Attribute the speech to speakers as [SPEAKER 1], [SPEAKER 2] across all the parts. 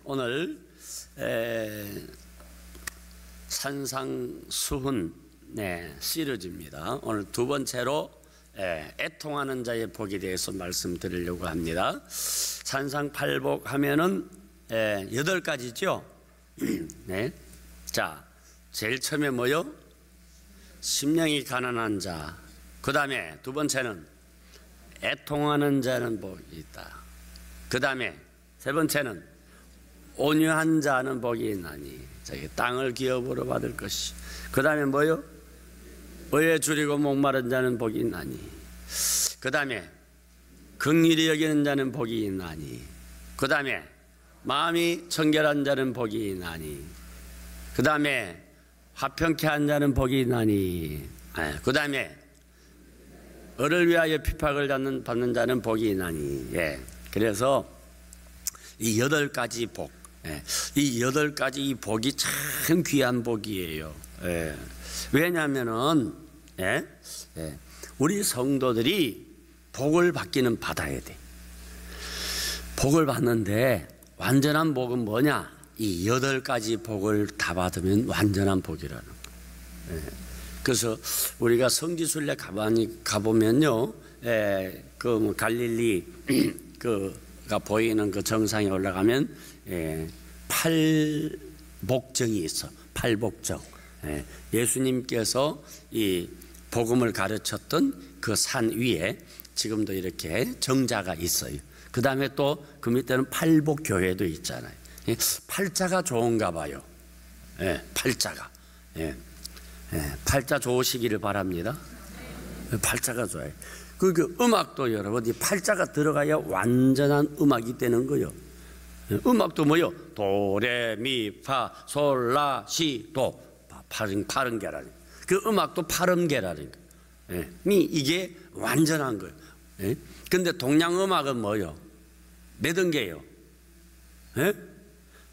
[SPEAKER 1] 오늘 산상수훈 시리즈입니다. 오늘 두 번째로 애통하는 자의 복에 대해서 말씀드리려고 합니다. 산상팔복 하면은 8가지죠. 네. 자, 제일 처음에 뭐요? 심령이 가난한 자. 그 다음에 두 번째는 애통하는 자는 복이 있다. 그 다음에 세 번째는 온유한 자는 복이 있나니 자기 땅을 기업으로 받을 것이. 그 다음에 뭐요? 의에 줄이고 목마른 자는 복이 있나니. 그 다음에 긍휼히 여기는 자는 복이 있나니. 그 다음에 마음이 청결한 자는 복이 있나니. 그 다음에 화평케 한 자는 복이 있나니. 그 다음에 을을 위하여 핍박을 받는 자는 복이 있나니. 그래서 이 8가지 복, 이 8가지 이 복이 참 귀한 복이에요. 왜냐하면은 우리 성도들이 복을 받기는 받아야 돼. 복을 받는데 완전한 복은 뭐냐? 이 8가지 복을 다 받으면 완전한 복이라는 거예요. 그래서 우리가 성지순례 가보면요, 그 갈릴리 그가 보이는 그 정상에 올라가면 팔복정이 있어. 팔복정. 예수님께서 이 복음을 가르쳤던 그 산 위에 지금도 이렇게 정자가 있어요. 그 다음에 또 그 밑에는 팔복교회도 있잖아요. 팔자가 좋은가 봐요. 팔자가. 팔자 좋으시기를 바랍니다. 팔자가 좋아요. 그 음악도 여러분, 이 팔자가 들어가야 완전한 음악이 되는 거요. 음악도 뭐요? 도레미파 솔라시도 파른계라는. 그 음악도 파른계라는 거. 이게 완전한 거예요. 근데 동양 음악은 뭐요? 몇 음계요?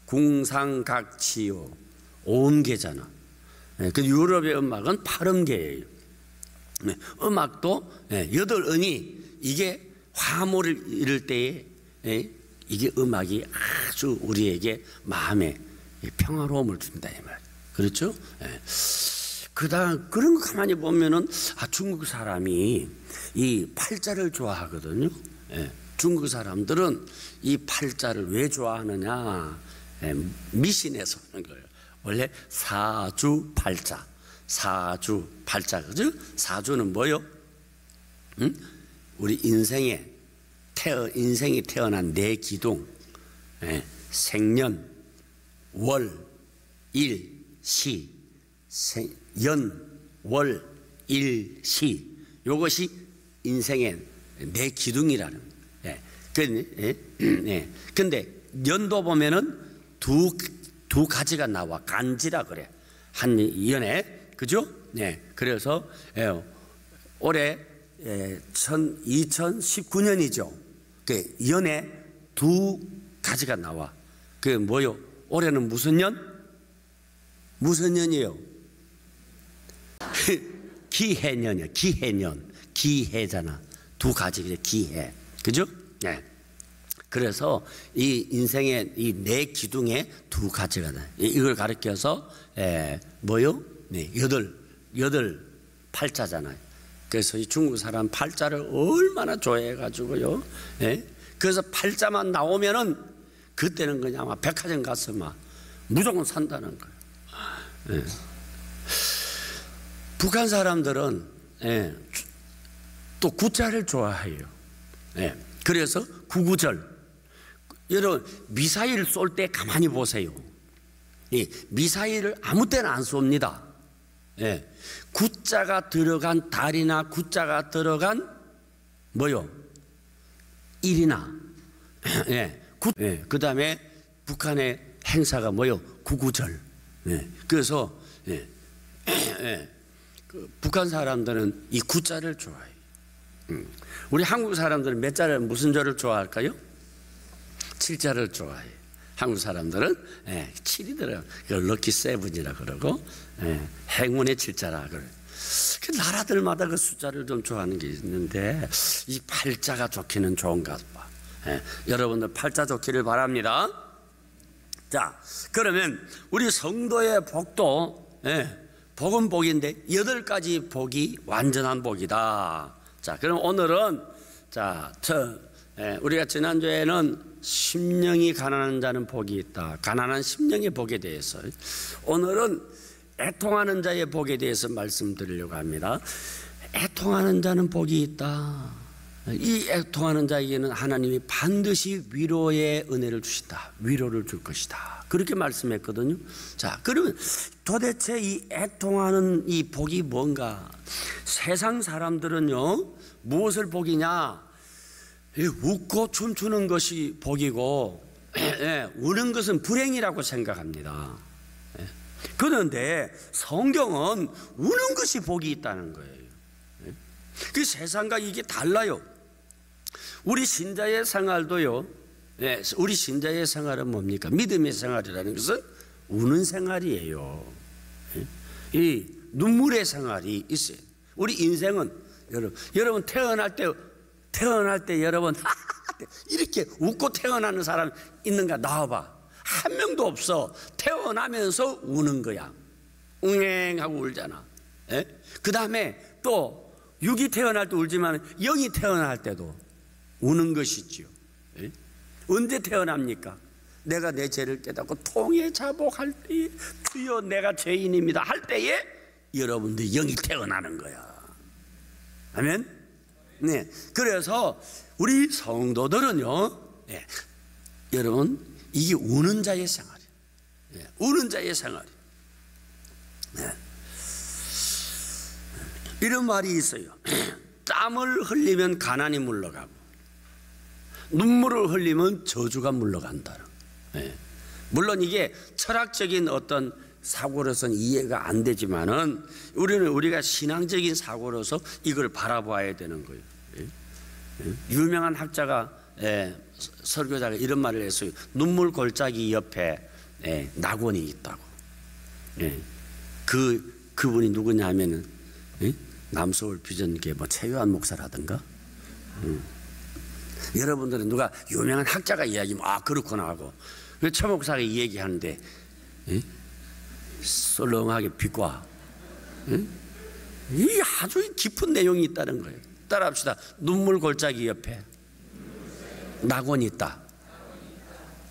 [SPEAKER 1] 궁상각치요. 5음계잖아. 그 유럽의 음악은 8음계예요. 음악도 8음이 이게 화음을 이룰 때에 이게 음악이 아주 우리에게 마음에 평화로움을 준다 이 말. 그렇죠? 그다음 그런 거 가만히 보면은 중국 사람이 이 팔자를 좋아하거든요. 중국 사람들은 이 팔자를 왜 좋아하느냐? 미신에서 오는 거예요. 원래 사주팔자, 사주팔자, 그죠? 사주는 뭐요? 우리 인생이 태어난 네 기둥, 생년, 월, 일, 시, 연, 월, 일, 시. 요것이 인생의 네 기둥이라는 거예요. 근데 연도 보면은 두 가지가 나와. 간지라 그래. 한 연에. 그죠? 그래서 올해 2019년이죠. 그 연에 두 가지가 나와. 그게 뭐요? 올해는 무슨 년? 무슨 년이에요? 기해년이야. 기해년. 기해잖아. 두 가지. 기해. 그죠? 그래서 이 인생의 이 네 기둥에 두 가지가 나요. 이걸 가르쳐서 뭐요? 여덟 팔자잖아요. 그래서 이 중국 사람 팔자를 얼마나 좋아해가지고요. 그래서 팔자만 나오면은 그때는 그냥 막 백화점 가서 막 무조건 산다는 거예요. 북한 사람들은 또 구자를 좋아해요. 그래서 구구절. 여러분 미사일 쏠 때 가만히 보세요. 미사일을 아무 때나 안 쏩니다. 구자가 들어간 달이나 구자가 들어간 뭐요? 일이나. 그 다음에 북한의 행사가 뭐요? 구구절. 그래서 그 북한 사람들은 이 구자를 좋아해요. 우리 한국 사람들은 몇 자를 무슨 절을 좋아할까요? 7자를 좋아해요. 한국 사람들은 7이 들어요. 럭키 세븐이라 그러고 행운의 7자라 그래요. 그 나라들마다 그 숫자를 좀 좋아하는 게 있는데 이 팔자가 좋기는 좋은가 봐. 여러분들 팔자 좋기를 바랍니다. 자, 그러면 우리 성도의 복도, 복은 복인데 8가지 복이 완전한 복이다. 자, 그럼 오늘은 우리가 지난주에는 심령이 가난한 자는 복이 있다, 가난한 심령의 복에 대해서, 오늘은 애통하는 자의 복에 대해서 말씀드리려고 합니다. 애통하는 자는 복이 있다. 이 애통하는 자에게는 하나님이 반드시 위로의 은혜를 주신다, 위로를 줄 것이다, 그렇게 말씀했거든요. 자, 그러면 도대체 이 애통하는 이 복이 뭔가? 세상 사람들은요, 무엇을 복이냐? 웃고 춤추는 것이 복이고, 우는 것은 불행이라고 생각합니다. 그런데 성경은 우는 것이 복이 있다는 거예요. 그 세상과 이게 달라요. 우리 신자의 생활도요, 우리 신자의 생활은 뭡니까? 믿음의 생활이라는 것은 우는 생활이에요. 이 눈물의 생활이 있어요. 우리 인생은 여러분 태어날 때 여러분 이렇게 웃고 태어나는 사람 있는가? 나와봐. 한 명도 없어. 태어나면서 우는 거야. 웅행하고 울잖아. 그 다음에 또 6이 태어날 때 울지만 0이 태어날 때도 우는 것이지요. 언제 태어납니까? 내가 내 죄를 깨닫고 통해 자복할 때에, 주여 내가 죄인입니다 할 때에 여러분들 0이 태어나는 거야. 아멘? 네. 그래서 우리 성도들은요, 여러분, 이게 우는 자의 생활이에요. 우는 자의 생활이에요. 이런 말이 있어요. 땀을 흘리면 가난이 물러가고 눈물을 흘리면 저주가 물러간다. 물론 이게 철학적인 어떤 사고로서는 이해가 안 되지만은 우리가 신앙적인 사고로서 이걸 바라봐야 되는 거예요. 유명한 학자가, 설교자가 이런 말을 했어요. 눈물 골짜기 옆에 낙원이 있다고. 그분이 누구냐 하면은 남서울 비전계 최요한 목사라든가. 여러분들은 누가 유명한 학자가 이야기하면 그렇구나 하고, 최 목사가 이 얘기하는데 썰렁하게 비과, 이 아주 깊은 내용이 있다는 거예요. 따라합시다. 눈물 골짜기 옆에 낙원이 있다.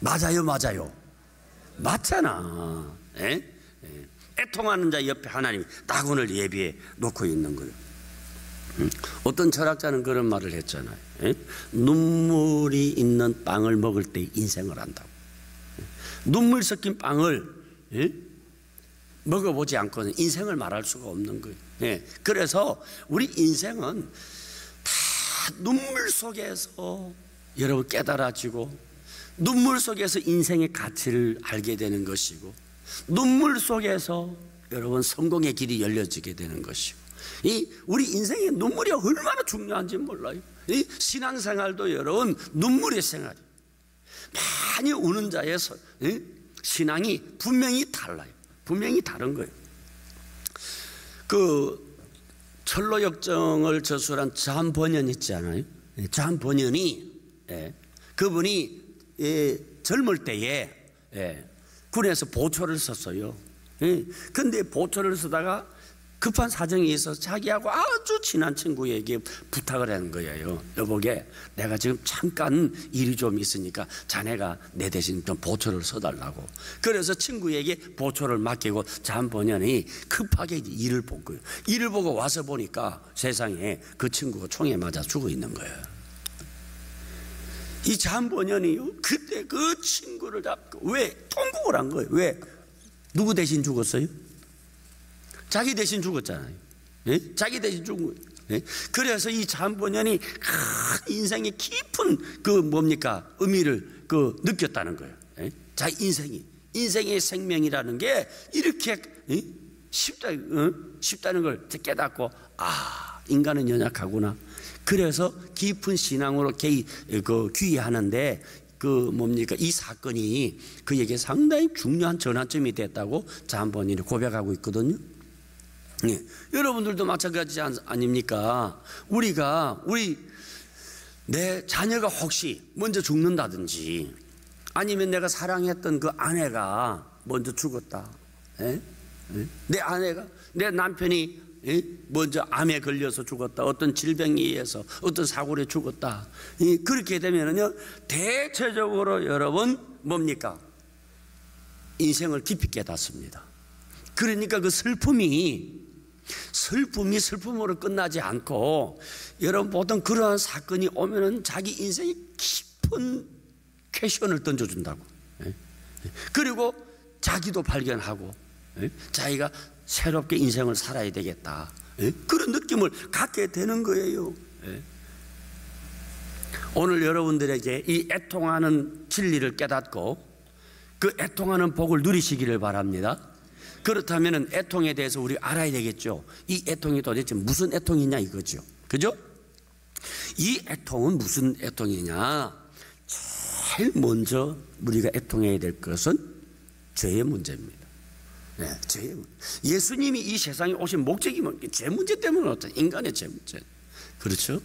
[SPEAKER 1] 맞아요, 맞아요. 맞잖아. 애통하는 자 옆에 하나님이 낙원을 예비해 놓고 있는 거예요. 어떤 철학자는 그런 말을 했잖아요. 눈물이 있는 빵을 먹을 때 인생을 한다고. 눈물 섞인 빵을 먹어보지 않고는 인생을 말할 수가 없는 거예요. 그래서 우리 인생은 다 눈물 속에서 여러분 깨달아지고, 눈물 속에서 인생의 가치를 알게 되는 것이고, 눈물 속에서 여러분 성공의 길이 열려지게 되는 것이고, 우리 인생의 눈물이 얼마나 중요한지 몰라요. 이 신앙생활도 여러분 눈물의 생활이, 많이 우는 자의 신앙이 분명히 달라요. 분명히 다른 거예요. 그 철로역정을 저술한 잔 번연 있지 않아요? 잔 번연이, 그분이 젊을 때에 군에서 보초를 썼어요. 근데 보초를 쓰다가 급한 사정이 있어서 자기하고 아주 친한 친구에게 부탁을 하는 거예요. 여보게, 내가 지금 잠깐 일이 좀 있으니까 자네가 내 대신 좀 보초를 써달라고. 그래서 친구에게 보초를 맡기고 잔 번연이 급하게 일을 본 거예요. 일을 보고 와서 보니까 세상에 그 친구가 총에 맞아 죽어 있는 거예요. 이 잔 번연이 그때 그 친구를 잡고, 왜? 통곡을 한 거예요. 왜? 누구 대신 죽었어요? 자기 대신 죽었잖아요. 자기 대신 죽은 거예요. 그래서 이 잔 번연이 인생의 깊은 의미를 느꼈다는 거예요. 자, 인생의 생명이라는 게 이렇게 쉽다는 걸 깨닫고, 인간은 연약하구나. 그래서 깊은 신앙으로 귀의하는데 이 사건이 그에게 상당히 중요한 전환점이 됐다고 잔 번연이 고백하고 있거든요. 여러분들도 마찬가지 아닙니까? 내 자녀가 혹시 먼저 죽는다든지, 아니면 내가 사랑했던 그 아내가 먼저 죽었다. 에? 에? 내 남편이 먼저 암에 걸려서 죽었다. 어떤 질병에 의해서 어떤 사고로 죽었다. 그렇게 되면은요, 대체적으로 여러분 뭡니까? 인생을 깊이 깨닫습니다. 그러니까 그 슬픔이 슬픔으로 끝나지 않고, 여러분 보통 그러한 사건이 오면은 자기 인생에 깊은 퀘션을 던져준다고. 그리고 자기도 발견하고 자기가 새롭게 인생을 살아야 되겠다, 그런 느낌을 갖게 되는 거예요. 오늘 여러분들에게 이 애통하는 진리를 깨닫고 그 애통하는 복을 누리시기를 바랍니다. 그렇다면 애통에 대해서 우리 알아야 되겠죠. 이 애통이 도대체 무슨 애통이냐 이거죠. 그죠? 이 애통은 무슨 애통이냐? 제일 먼저 우리가 애통해야 될 것은 죄의 문제입니다. 죄의 문제. 예수님이 이 세상에 오신 목적이 뭡니까? 죄 문제 때문에 어떤 인간의 죄 문제. 그렇죠?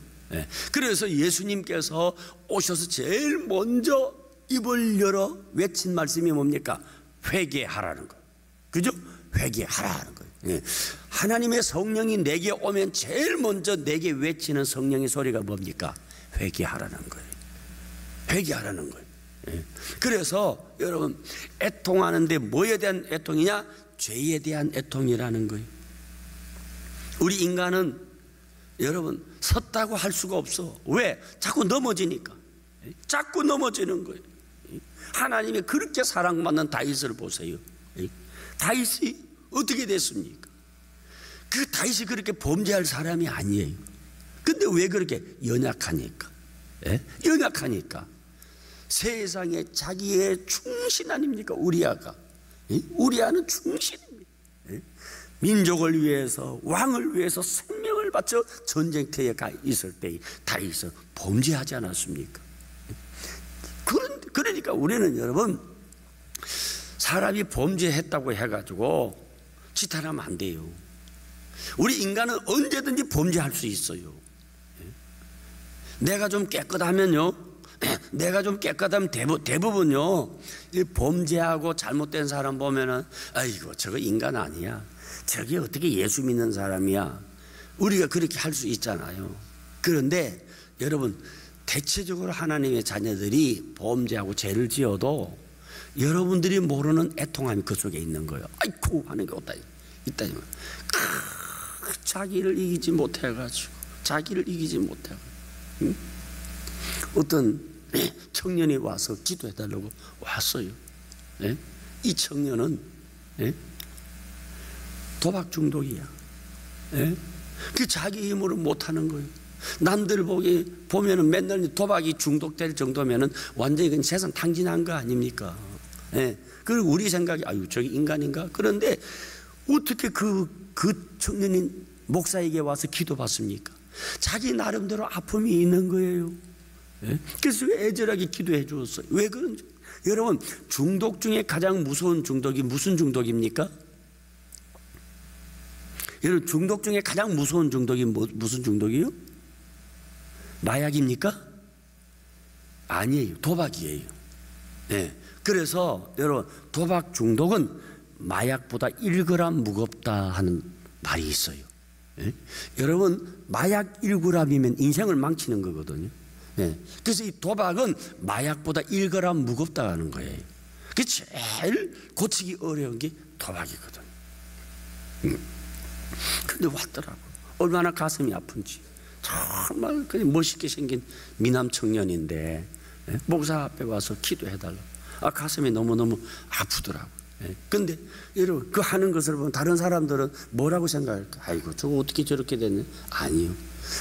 [SPEAKER 1] 그래서 예수님께서 오셔서 제일 먼저 입을 열어 외친 말씀이 뭡니까? 회개하라는 거예요. 그죠? 회개하라는 거예요. 하나님의 성령이 내게 오면 제일 먼저 내게 외치는 성령의 소리가 뭡니까? 회개하라는 거예요. 회개하라는 거예요. 그래서 여러분, 애통하는데 뭐에 대한 애통이냐? 죄에 대한 애통이라는 거예요. 우리 인간은 여러분 섰다고 할 수가 없어. 왜? 자꾸 넘어지니까. 자꾸 넘어지는 거예요. 하나님이 그렇게 사랑받는 다윗을 보세요. 다윗이 어떻게 됐습니까? 그 다윗이 그렇게 범죄할 사람이 아니에요. 근데 왜 그렇게? 연약하니까. 연약하니까. 세상에 자기의 충신 아닙니까? 우리아가. 우리아는 충신입니다. 민족을 위해서, 왕을 위해서 생명을 바쳐 전쟁터에 가 있을 때 다윗은 범죄하지 않았습니까? 그러니까 우리는 여러분, 사람이 범죄했다고 해가지고 지탄하면 안 돼요. 우리 인간은 언제든지 범죄할 수 있어요. 내가 좀 깨끗하면요, 내가 좀 깨끗하면 대부분요, 범죄하고 잘못된 사람 보면은 아이고 저거 인간 아니야, 저게 어떻게 예수 믿는 사람이야, 우리가 그렇게 할 수 있잖아요. 그런데 여러분, 대체적으로 하나님의 자녀들이 범죄하고 죄를 지어도 여러분들이 모르는 애통함이 그 속에 있는 거예요. 아이고 하는 게 있다. 자기를 이기지 못해가지고, 어떤 청년이 와서 기도해달라고 왔어요. 이 청년은 도박 중독이야. 그 자기 힘으로 못하는 거예요. 남들 보면은 맨날 도박이 중독될 정도면은 완전히 그냥 세상 탕진한 거 아닙니까? 그리고 우리 생각이 아유 저기 인간인가? 그런데 어떻게 그 청년이 목사에게 와서 기도받습니까? 자기 나름대로 아픔이 있는 거예요. 그래서 애절하게 기도해 주었어요. 왜 그런지. 여러분, 중독 중에 가장 무서운 중독이 무슨 중독입니까? 여러분, 중독 중에 가장 무서운 중독이 무슨 중독이에요? 마약입니까? 아니에요. 도박이에요. 그래서 여러분, 도박 중독은 마약보다 1g 무겁다 하는 말이 있어요. 여러분, 마약 1g이면 인생을 망치는 거거든요. 그래서 이 도박은 마약보다 1g 무겁다 하는 거예요. 그게 제일 고치기 어려운 게 도박이거든요. 근데 왔더라고. 얼마나 가슴이 아픈지. 정말 그냥 멋있게 생긴 미남 청년인데 목사 앞에 와서 기도해달라. 가슴이 너무너무 아프더라고. 근데 여러분, 그 하는 것을 보면 다른 사람들은 뭐라고 생각할까? 아이고 저거 어떻게 저렇게 됐냐? 아니요.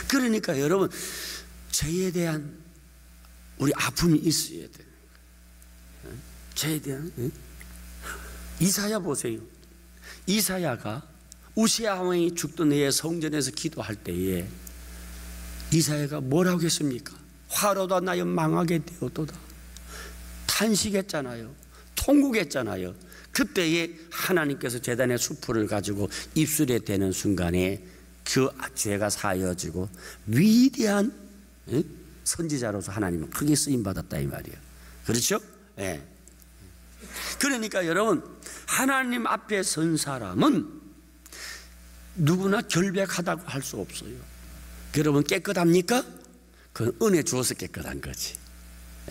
[SPEAKER 1] 그러니까 여러분, 죄에 대한 우리 아픔이 있어야 돼요. 죄에 대한. 이사야 보세요. 이사야가 우시야 왕이 죽던 해에 성전에서 기도할 때에 이사야가 뭐라고 했습니까? 화로다 나여 망하게 되었도다. 탄식했잖아요. 통곡했잖아요. 그때에 하나님께서 제단의 수풀을 가지고 입술에 대는 순간에 그 죄가 사여지고 위대한 선지자로서 하나님은 크게 쓰임받았다 이 말이에요. 그렇죠? 예. 그러니까 여러분, 하나님 앞에 선 사람은 누구나 결백하다고 할 수 없어요. 여러분 깨끗합니까? 그건 은혜 주어서 깨끗한 거지.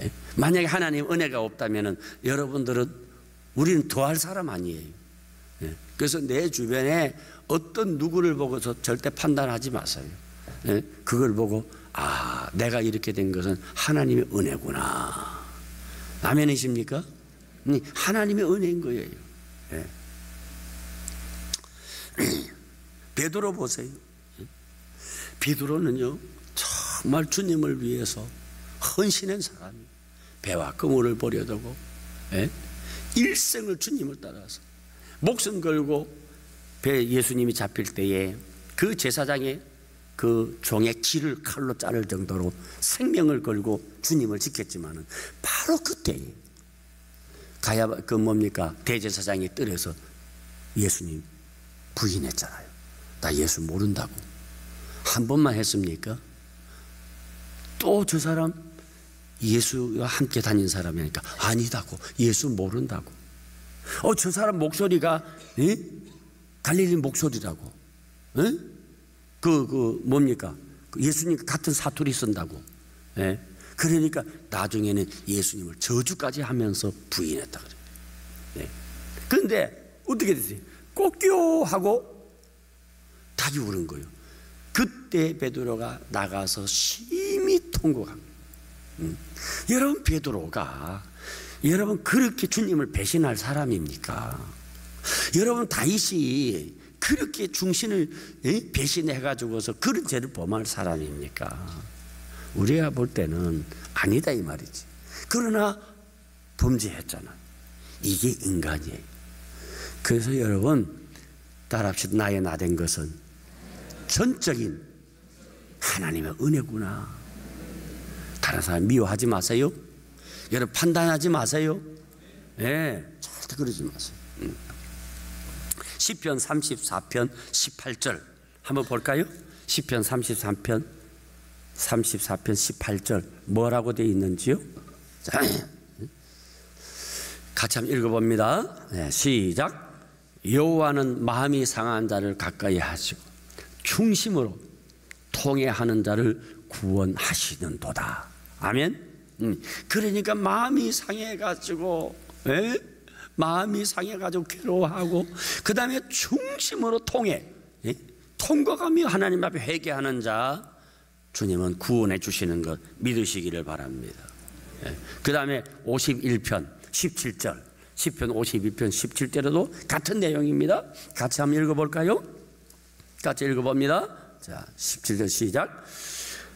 [SPEAKER 1] 예? 만약에 하나님 은혜가 없다면 여러분들은 우리는 더할 사람 아니에요. 예? 그래서 내 주변에 어떤 누구를 보고서 절대 판단하지 마세요. 예? 그걸 보고 아, 내가 이렇게 된 것은 하나님의 은혜구나. 아멘이십니까? 하나님의 은혜인 거예요. 예. 베드로 보세요. 베드로는요 정말 주님을 위해서 헌신한 사람이에요. 배와 그물을 버려두고 일생을 주님을 따라서 목숨 걸고 배 예수님이 잡힐 때에 그 제사장의 그 종의 귀를 칼로 자를 정도로 생명을 걸고 주님을 지켰지만은 바로 그때에 대제사장이 뜰에서 예수님 부인했잖아요. 나 예수 모른다고. 한 번만 했습니까? 또 저 사람 예수와 함께 다닌 사람이니까 아니다고. 예수 모른다고. 저 사람 목소리가 갈릴리 목소리라고. 예수님 같은 사투리 쓴다고. 그러니까 나중에는 예수님을 저주까지 하면서 부인했다 그래요. 그런데 어떻게 됐어요? 꽃교하고 닭이 울은 거예요. 그때 베드로가 나가서 심히 통곡합니다. 여러분, 베드로가 여러분 그렇게 주님을 배신할 사람입니까? 여러분, 다윗이 그렇게 중신을 배신해 가지고서 그런 죄를 범할 사람입니까? 우리가 볼 때는 아니다 이 말이지. 그러나 범죄했잖아. 이게 인간이에요. 그래서 여러분 따라합시다. 나의 나된 것은 전적인 하나님의 은혜구나. 다른 사람 미워하지 마세요. 여러분 판단하지 마세요. 절대 그러지 마세요. 시편 34편 18절 한번 볼까요? 시편 34편 18절 뭐라고 되어 있는지요? 자, 같이 한번 읽어봅니다. 시작. 여호와는 마음이 상한 자를 가까이 하시고 충심으로 통회하는 자를 구원하시는도다. 아멘. 그러니까 마음이 상해가지고 괴로워하고 그 다음에 충심으로 통곡하며 하나님 앞에 회개하는 자 주님은 구원해 주시는 것 믿으시기를 바랍니다. 그 다음에 51편 17절 시편 52편 17절에도 같은 내용입니다. 같이 한번 읽어볼까요? 같이 읽어봅니다. 자, 17절 시작.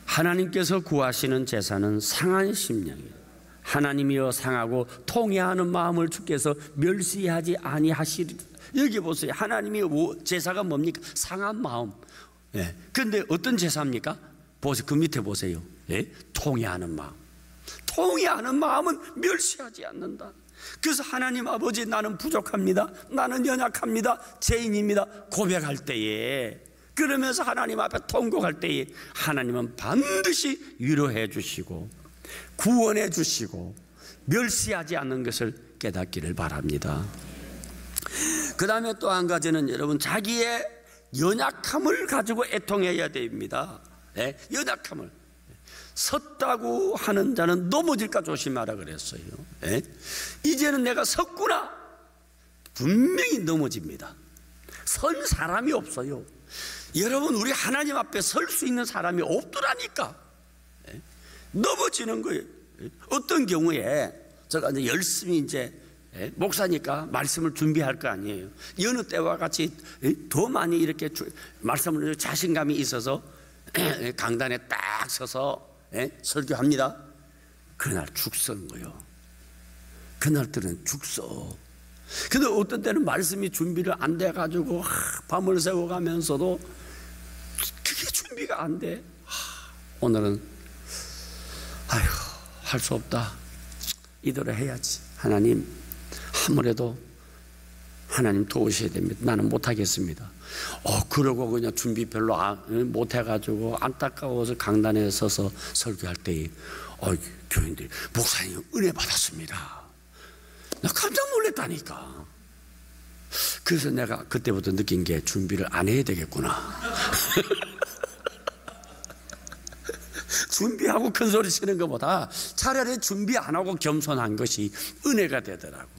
[SPEAKER 1] 하나님께서 구하시는 제사는 상한 심령이다. 하나님이여 상하고 통회하는 마음을 주께서 멸시하지 아니하시리라. 여기 보세요. 하나님이 제사가 뭡니까? 상한 마음. 그런데 어떤 제사입니까? 보세요. 그 밑에 보세요. 통회하는 마음. 통회하는 마음은 멸시하지 않는다. 그래서 하나님 아버지, 나는 부족합니다. 나는 연약합니다. 죄인입니다. 고백할 때에, 그러면서 하나님 앞에 통곡할 때에 하나님은 반드시 위로해 주시고 구원해 주시고 멸시하지 않는 것을 깨닫기를 바랍니다. 그 다음에 또 한 가지는 여러분, 자기의 연약함을 가지고 애통해야 됩니다. 연약함을. 섰다고 하는 자는 넘어질까 조심하라 그랬어요. 이제는 내가 섰구나. 분명히 넘어집니다. 선 사람이 없어요. 여러분, 우리 하나님 앞에 설 수 있는 사람이 없더라니까. 넘어지는 거예요. 어떤 경우에 제가 이제 열심히 목사니까 말씀을 준비할 거 아니에요. 여느 때와 같이 더 많이 이렇게 말씀을 자신감이 있어서 강단에 딱 서서 설교합니다. 그날 죽 서는 거예요. 그날들은 죽 서. 근데 어떤 때는 말씀이 준비를 안 돼가지고 밤을 새고 가면서도 그게 준비가 안 돼. 오늘은 할 수 없다. 이대로 해야지. 하나님, 아무래도 하나님 도우셔야 됩니다. 나는 못하겠습니다. 그러고 그냥 준비 별로 못해가지고 안타까워서 강단에 서서 설교할 때에 교인들이 목사님 은혜 받았습니다. 나 깜짝 놀랐다니까. 그래서 내가 그때부터 느낀 게 준비를 안 해야 되겠구나. 준비하고 큰 소리 치는 것보다 차라리 준비 안 하고 겸손한 것이 은혜가 되더라고.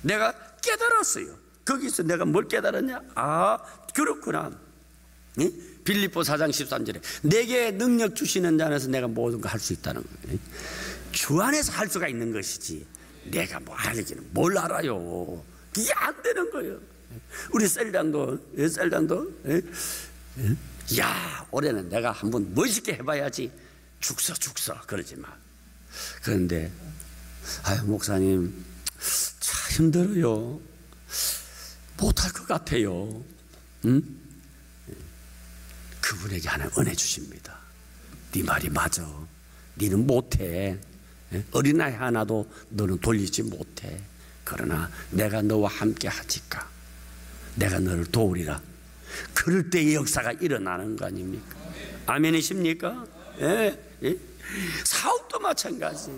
[SPEAKER 1] 내가 깨달았어요. 거기서 내가 뭘 깨달았냐? 아, 그렇구나. 빌립보 4장 13절에 내게 능력 주시는 자 안에서 내가 모든 걸 할 수 있다는 거예요. 주 안에서 할 수가 있는 것이지 내가 뭐 알기는 뭘 알아요. 그게 안 되는 거예요. 우리 셀장도 야, 올해는 내가 한번 멋있게 해봐야지. 죽서 그러지 마. 그런데 아유 목사님 참 힘들어요. 못할 것 같아요. 그분에게 하나님 은혜 주십니다. 네 말이 맞아. 네는 못해. 어린아이 하나도 너는 돌리지 못해. 그러나 내가 너와 함께 하지까 내가 너를 도우리라. 그럴 때의 역사가 일어나는 거 아닙니까? 아멘이십니까? 예. 사업도 마찬가지.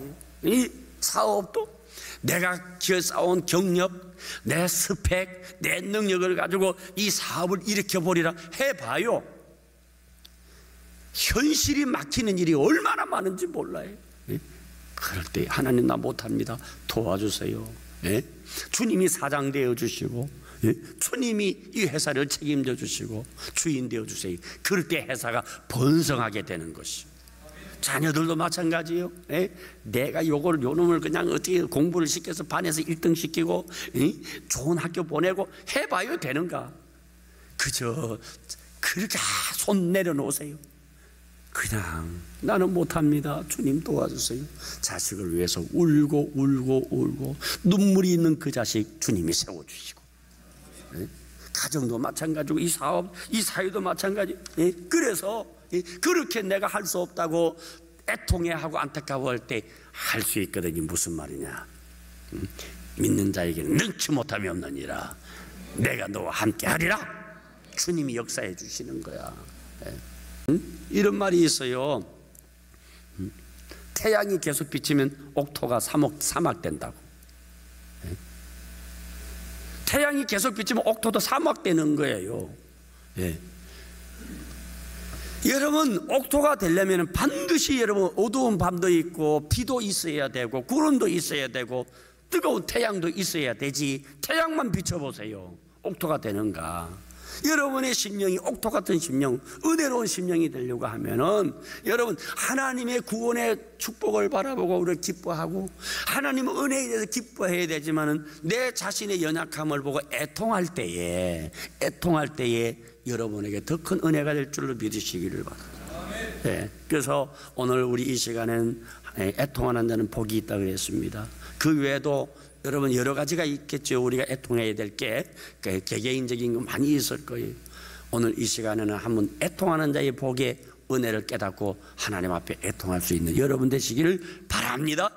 [SPEAKER 1] 이 사업도 내가 쌓아온 경력, 내 스펙, 내 능력을 가지고 이 사업을 일으켜보리라 해봐요. 현실이 막히는 일이 얼마나 많은지 몰라요. 그럴 때 하나님 나 못합니다. 도와주세요. 주님이 사장 되어주시고 주님이 이 회사를 책임져 주시고 주인 되어 주세요. 그럴 때 회사가 번성하게 되는 것이요. 자녀들도 마찬가지예요. 내가 요 놈을 그냥 어떻게 공부를 시켜서 반에서 1등 시키고 좋은 학교 보내고 해봐야 되는가? 그저 그렇게 손 내려놓으세요. 그냥 나는 못합니다. 주님 도와주세요. 자식을 위해서 울고 눈물이 있는 그 자식 주님이 세워주시고, 가정도 마찬가지고 이 사업, 이 사회도 마찬가지. 그래서 그렇게 내가 할 수 없다고 애통해하고 안타까워할 때 할 수 있거든요. 무슨 말이냐? 믿는 자에게는 능치 못함이 없느니라. 내가 너와 함께 하리라. 주님이 역사해 주시는 거야. 이런 말이 있어요. 태양이 계속 비치면 옥토가 사막된다고. 태양이 계속 비치면 옥토도 사막되는 거예요. 여러분, 옥토가 되려면 반드시 여러분 어두운 밤도 있고 비도 있어야 되고 구름도 있어야 되고 뜨거운 태양도 있어야 되지. 태양만 비춰보세요. 옥토가 되는가? 여러분의 심령이 옥토 같은 심령, 은혜로운 심령이 되려고 하면은 여러분 하나님의 구원의 축복을 바라보고 우리가 기뻐하고 하나님의 은혜에 대해서 기뻐해야 되지만은 내 자신의 연약함을 보고 애통할 때에 여러분에게 더 큰 은혜가 될 줄로 믿으시기를 바랍니다. 그래서 오늘 우리 이 시간엔 애통하는 자는 복이 있다고 했습니다. 그 외에도 여러분 여러 가지가 있겠죠. 우리가 애통해야 될 게 개개인적인 거 많이 있을 거예요. 오늘 이 시간에는 한번 애통하는 자의 복의 은혜를 깨닫고 하나님 앞에 애통할 수 있는 여러분 되시기를 바랍니다.